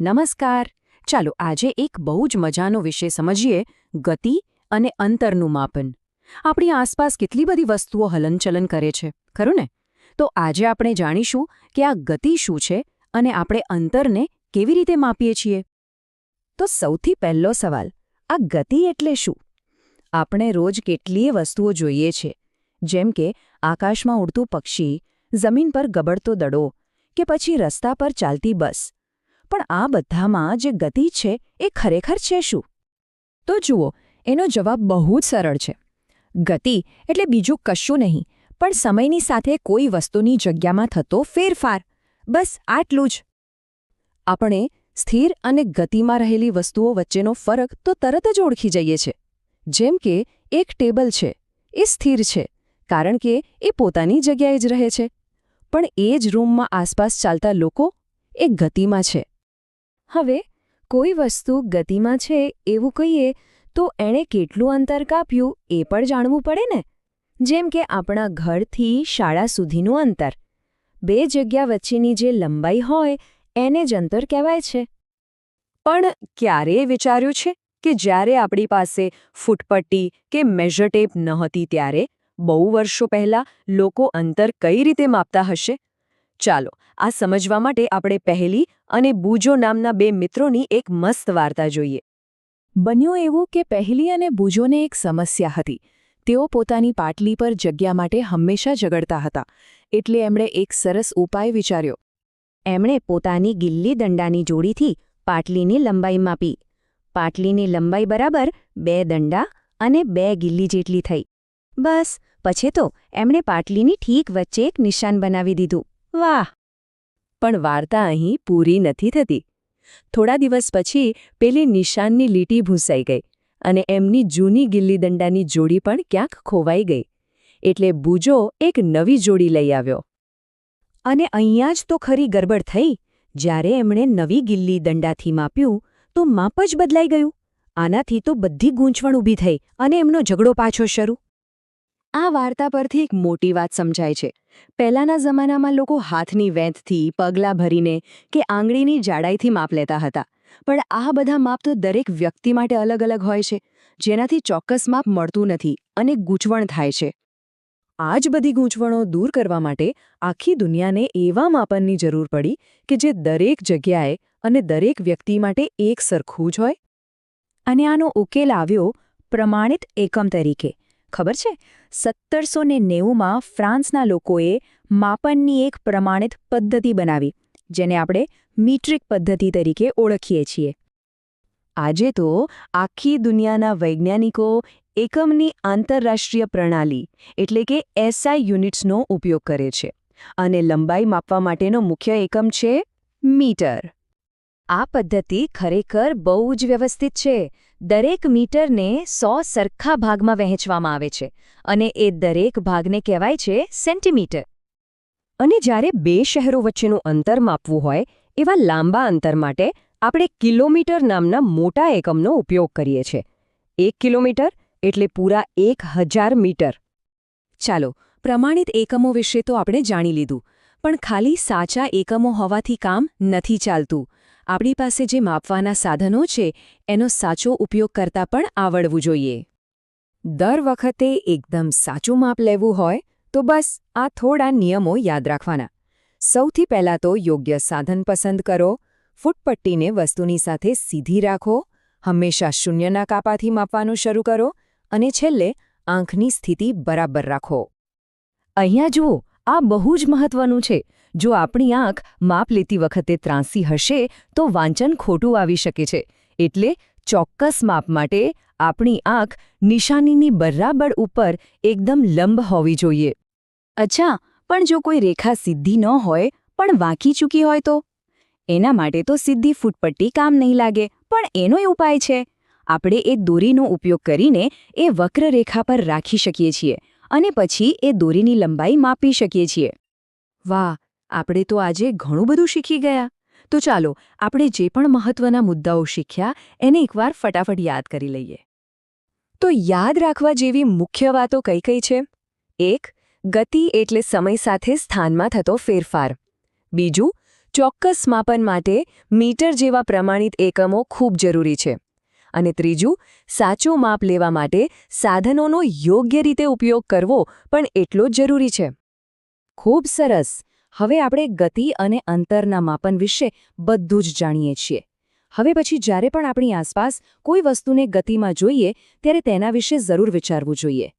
નમસ્કાર. ચાલો આજે એક બહુ જ મજાનો વિષય સમજીએ, ગતિ અને અંતરનું માપન. આપણી આસપાસ કેટલી બધી વસ્તુઓ હલનચલન કરે છે, ખરું ને? તો આજે આપણે જાણીશું કે આ ગતિ શું છે અને આપણે અંતરને કેવી રીતે માપીએ છીએ. તો સૌથી પહેલો સવાલ, આ ગતિ એટલે શું? આપણે રોજ કેટલીય વસ્તુઓ જોઈએ છે, જેમ કે આકાશમાં ઉડતું પક્ષી, જમીન પર ગબડતો દડો કે પછી રસ્તા પર ચાલતી બસ. પણ આ બધામાં જે ગતિ છે એ ખરેખર છે શું? તો જુઓ, એનો જવાબ બહુ જ સરળ છે. ગતિ એટલે બીજું કશું નહીં, પણ સમયની સાથે કોઈ વસ્તુની જગ્યામાં થતો ફેરફાર. બસ આટલું જ. આપણે સ્થિર અને ગતિમાં રહેલી વસ્તુઓ વચ્ચેનો ફરક તો તરત જ ઓળખી જઈએ છીએ. જેમ કે એક ટેબલ છે, એ સ્થિર છે કારણ કે એ પોતાની જગ્યાએ જ રહે છે. પણ એ જ રૂમમાં આસપાસ ચાલતા લોકો એ ગતિમાં છે. હવે કોઈ વસ્તુ ગતિમાં છે એવું કહીએ તો એણે કેટલું અંતર કાપ્યું એ પણ જાણવું પડે ને. જેમ કે આપણા ઘરથી શાળા સુધીનું અંતર. બે જગ્યા વચ્ચેની જે લંબાઈ હોય એને જ અંતર કહેવાય છે. પણ ક્યારેય વિચાર્યું છે કે જ્યારે આપણી પાસે ફૂટપટ્ટી કે મેઝર ટેપ નહોતી ત્યારે બહુ વર્ષો પહેલાં લોકો અંતર કઈ રીતે માપતા હશે? ચાલો, આ સમજવા માટે આપણે પહેલી અને બૂજો નામના બે મિત્રોની એક મસ્ત વાર્તા જોઈએ. બન્યું એવું કે પહેલી અને બૂજોને એક સમસ્યા હતી. તેઓ પોતાની પાટલી પર જગ્યા માટે હંમેશા ઝઘડતા હતા. એટલે એમણે એક સરસ ઉપાય વિચાર્યો. એમણે પોતાની ગિલ્લી દંડાની જોડીથી પાટલીની લંબાઈ માપી. પાટલીની લંબાઈ બરાબર 2 દંડા અને 2 ગિલ્લી જેટલી થઈ. બસ, પછી તો એમણે પાટલીની ઠીક વચ્ચે એક નિશાન બનાવી દીધું. વાહ! પણ વાર્તા અહીં પૂરી નથી થતી. થોડા દિવસ પછી પેલી નિશાનની લીટી ભૂંસાઈ ગઈ અને એમની જૂની ગિલ્લી દંડાની જોડી પણ ક્યાંક ખોવાઈ ગઈ. એટલે બૂજો એક નવી જોડી લઈ આવ્યો. અને અહીંયા જ તો ખરી ગરબડ થઈ. જ્યારે એમણે નવી ગિલ્લી દંડાથી માપ્યું તો માપ જ બદલાઈ ગયું. આનાથી તો બધી ગૂંચવણ ઊભી થઈ અને એમનો ઝઘડો પાછો શરૂ. આ વાર્તા પરથી એક મોટી વાત સમજાય છે. પહેલાંના જમાનામાં લોકો હાથની વેંતથી, પગલાં ભરીને કે આંગળીની જાડાઈથી માપ લેતા હતા. પણ આ બધા માપ તો દરેક વ્યક્તિ માટે અલગ અલગ હોય છે, જેનાથી ચોક્કસ માપ મળતું નથી અને ગૂંચવણ થાય છે. આ જ બધી ગૂંચવણો દૂર કરવા માટે આખી દુનિયાને એવા માપનની જરૂર પડી કે જે દરેક જગ્યાએ અને દરેક વ્યક્તિ માટે એક સરખું જ હોય. અને આનો ઉકેલ આવ્યો પ્રમાણિત એકમ તરીકે. ખબર છે, 1790માં ફ્રાન્સના લોકોએ માપનની એક પ્રમાણિત પદ્ધતિ બનાવી, જેને આપણે મીટ્રિક પદ્ધતિ તરીકે ઓળખીએ છીએ. આજે તો આખી દુનિયાના વૈજ્ઞાનિકો એકમની આંતરરાષ્ટ્રીય પ્રણાલી એટલે કે એસઆઈ યુનિટ્સનો ઉપયોગ કરે છે. અને લંબાઈ માપવા માટેનો મુખ્ય એકમ છે મીટર. આ પદ્ધતિ ખરેખર બહુ જ વ્યવસ્થિત છે. દરેક મીટરને 100 સરખા ભાગમાં વહેંચવામાં આવે છે અને એ દરેક ભાગને કહેવાય છે સેન્ટીમીટર. અને જ્યારે બે શહેરો વચ્ચેનું અંતર માપવું હોય એવા લાંબા અંતર માટે આપણે કિલોમીટર નામના મોટા એકમનો ઉપયોગ કરીએ છીએ. 1 કિલોમીટર એટલે પૂરા 1000 મીટર. ચાલો, પ્રમાણિત એકમો વિશે તો આપણે જાણી લીધું, પણ ખાલી સાચા એકમો હોવાથી કામ નથી ચાલતું. આપણી પાસે જે માપવાના સાધનો છે એનો સાચો ઉપયોગ કરતા પણ આવડવું જોઈએ. દર વખતે એકદમ સાચું માપ લેવું હોય તો બસ આ થોડા નિયમો યાદ રાખવાના. સૌથી પહેલાં તો યોગ્ય સાધન પસંદ કરો. ફૂટપટ્ટીને વસ્તુની સાથે સીધી રાખો. હંમેશા શૂન્યના કાપાથી માપવાનું શરૂ કરો. અને છેલ્લે આંખની સ્થિતિ બરાબર રાખો. અહીંયા જુઓ, આ બહુ જ મહત્વનું છે. જો આપણી આંખ માપ લેતી વખતે ત્રાંસી હશે તો વાંચન ખોટું આવી શકે છે. એટલે ચોક્કસ માપ માટે આપણી આંખ નિશાનીની બરાબર ઉપર એકદમ લંબ હોવી જોઈએ. અચ્છા, પણ જો કોઈ રેખા સીધી ન હોય પણ વાંકી ચૂકી હોય તો? એના માટે તો સીધી ફૂટપટ્ટી કામ નહીં લાગે, પણ એનો ઉપાય છે. આપણે એ દોરીનો ઉપયોગ કરીને એ વક્રરેખા પર રાખી શકીએ છીએ અને પછી એ દોરીની લંબાઈ માપી શકીએ છીએ. વાહ! આપણે તો આજે ઘણું બધું શીખી ગયા. તો ચાલો, આપણે જે પણ મહત્વના મુદ્દાઓ શીખ્યા એને એકવાર ફટાફટ યાદ કરી લઈએ. તો યાદ રાખવા જેવી મુખ્ય વાતો કઈ કઈ છે? 1. ગતિ એટલે સમય સાથે સ્થાનમાં થતો ફેરફાર. બીજું, ચોક્કસ માપન માટે મીટર જેવા પ્રમાણિત એકમો ખૂબ જરૂરી છે. અને ત્રીજું, સાચું માપ લેવા માટે સાધનોનો યોગ્ય રીતે ઉપયોગ કરવો પણ એટલો જ જરૂરી છે. ખૂબ સરસ. હવે આપણે ગતિ અને અંતરના માપન વિશે બધું જ જાણીએ છીએ. હવે પછી જ્યારે પણ આપણી આસપાસ કોઈ વસ્તુને ગતિમાં જોઈએ ત્યારે તેના વિશે જરૂર વિચારવું જોઈએ.